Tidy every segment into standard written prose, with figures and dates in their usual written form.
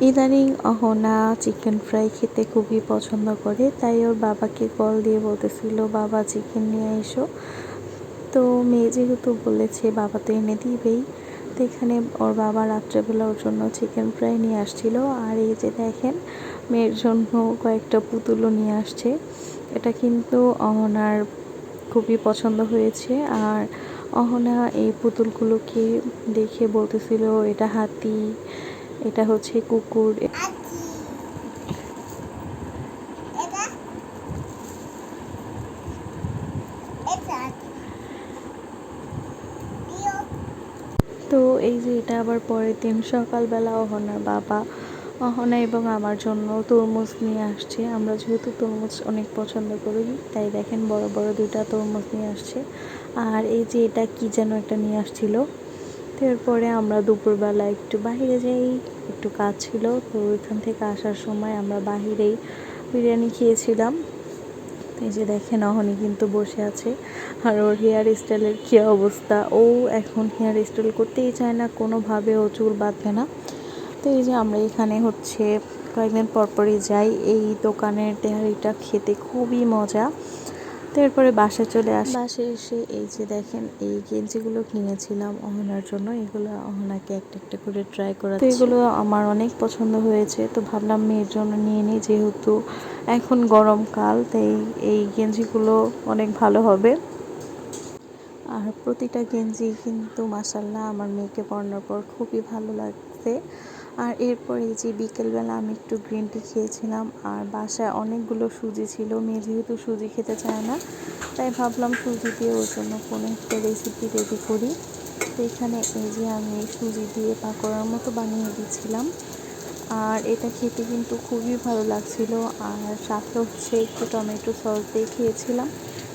ইদানিং Ahana chicken fry খেতে খুবই পছন্দ করে, তাই ওর বাবাকে কল দিয়ে বলতেছিল বাবা চিকেন নিয়ে এসো। তো মেয়ে যেহেতু বলেছে বাবা তো এনে দিবেই, তো এখানে ওর বাবা রাত্রেবেলা ওর জন্য চিকেন ফ্রাই নিয়ে আসছিল। আর এই যে দেখেন মেয়ের জন্য কয়েকটা পুতুলও নিয়ে আসছে। এটা কিন্তু অহনার খুবই পছন্দ হয়েছে। আর অহনা এই পুতুলগুলোকে দেখে বলতেছিল এটা হাতি, এটা হচ্ছে কুকুর। তো এই যে এটা আবার পরের দিন সকালবেলা অহনার বাবা অহনা এবং আমার জন্য তরমুজ নিয়ে আসছে। আমরা যেহেতু তরমুজ অনেক পছন্দ করি, তাই দেখেন বড় বড় দুইটা তরমুজ নিয়ে আসছে। আর এই যে এটা কি যেন একটা নিয়ে আসছিল। তো এরপরে আমরা দুপুরবেলা একটু বাহিরে যাই, একটু কাজ ছিল, তো ওইখান থেকে আসার সময় আমরা বাহিরেই বিরিয়ানি খেয়েছিলাম। এই যে দেখেন অহনি কিন্তু বসে আছে, আর ওর হেয়ার স্টাইলের কী অবস্থা! ও এখন হেয়ার স্টাইল করতেই চায় না, কোনোভাবে ও চুল বাঁধবে না। তো এই যে আমরা এখানে হচ্ছে কয়েকদিন পরপরই যাই, এই দোকানের তেহারিটা খেতে খুবই মজা। তো এরপরে বাসায় চলে আসি। বাসায় এসে এই যে দেখেন এই গেঞ্জিগুলো কিনেছিলাম অহনার জন্য, এগুলো অহনাকে একটা একটা করে ট্রাই করা। তো এগুলো আমার অনেক পছন্দ হয়েছে, তো ভাবলাম মেয়ের জন্য নিয়ে নিই, যেহেতু এখন গরমকাল, তাই এই গেঞ্জিগুলো অনেক ভালো হবে। আর প্রতিটা গেঞ্জি কিন্তু মাশাআল্লাহ আমার মেয়েকে পরানোর পর খুবই ভালো লাগছে। আর এরপরে যে বিকেলবেলা আমি একটু গ্রিন টি খেয়েছিলাম, আর বাসায় অনেকগুলো সুজি ছিল। মেয়ে যেহেতু সুজি খেতে চায় না, তাই ভাবলাম সুজি দিয়ে ওর জন্য কোনো একটা রেসিপি রেডি করি। তো এখানে এই যে আমি সুজি দিয়ে পাকোড়ার মতো বানিয়ে দিচ্ছিলাম। আর এটা খেতে কিন্তু খুবই ভালো লাগছিল। আর সাথে হচ্ছে একটু টমেটো সস দিয়ে খেয়েছিলাম,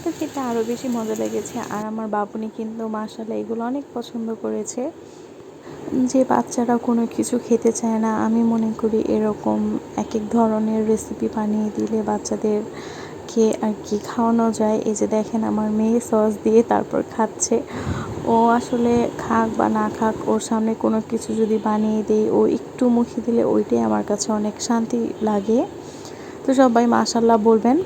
তো খেতে আরও বেশি মজা লেগেছে। আর আমার বাবুনি কিন্তু মাশাআল্লাহ এগুলো অনেক পছন্দ করেছে। যে বাচ্চারা কোনো কিছু খেতে চায় না, আমি মনে করি এরকম এক এক ধরনের রেসিপি বানিয়ে দিলে বাচ্চাদেরকে আর কি খাওয়ানো যায়। এই যে দেখেন আমার মেয়ে সস দিয়ে তারপর খাচ্ছে। ও আসলে খাক বা না খাক, ওর সামনে কোনো কিছু যদি বানিয়ে দিই, ও একটু মুখে দিলে ওইটাই আমার কাছে অনেক শান্তি লাগে। তো সবাই মাশাআল্লাহ বলবেন।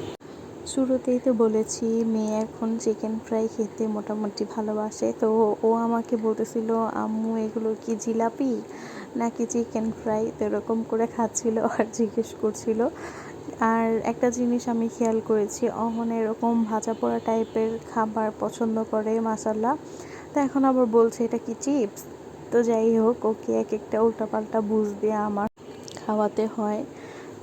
শুরুতেই তো বলেছি মেয়ে এখন চিকেন ফ্রাই খেতে মোটামুটি ভালোবাসে। তো ও আমাকে বলতেছিল আম্মু এগুলো কি জিলাপি নাকি চিকেন ফ্রাই, তো এরকম করে খাচ্ছিল আর জিজ্ঞেস করছিল। আর একটা জিনিস আমি খেয়াল করেছি, অহন এরকম ভাজা পোড়া টাইপের খাবার পছন্দ করে মাশাআল্লাহ। তো এখন আবার বলছে এটা কি চিপস। তো যাই হোক, ওকে এক একটা উল্টাপাল্টা বুঝ দিয়ে আমার খাওয়াতে হয়।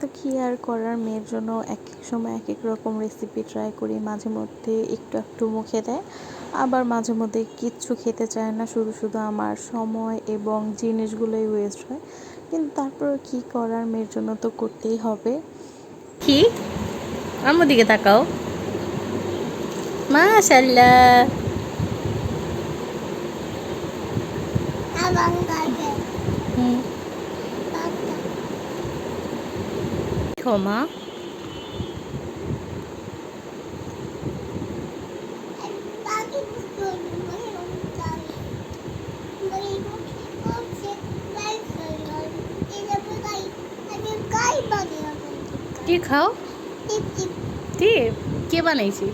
তো কী আর করার, মেয়ের জন্য এক এক সময় এক এক রকম রেসিপি ট্রাই করি। মাঝে মধ্যে একটু একটু মুখে দেয়, আবার মাঝে মধ্যে কিচ্ছু খেতে চায় না, শুধু শুধু আমার সময় এবং জিনিসগুলোই ওয়েস্ট হয়। কিন্তু তারপর কী করার, মেয়ের জন্য তো করতেই হবে। কি আমার দিকে তাকাও, মাশাআল্লাহ। ক্ষমা কি খাও? টিপ কে বানাইছি?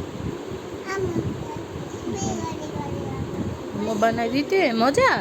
বানাই দিতে মজা।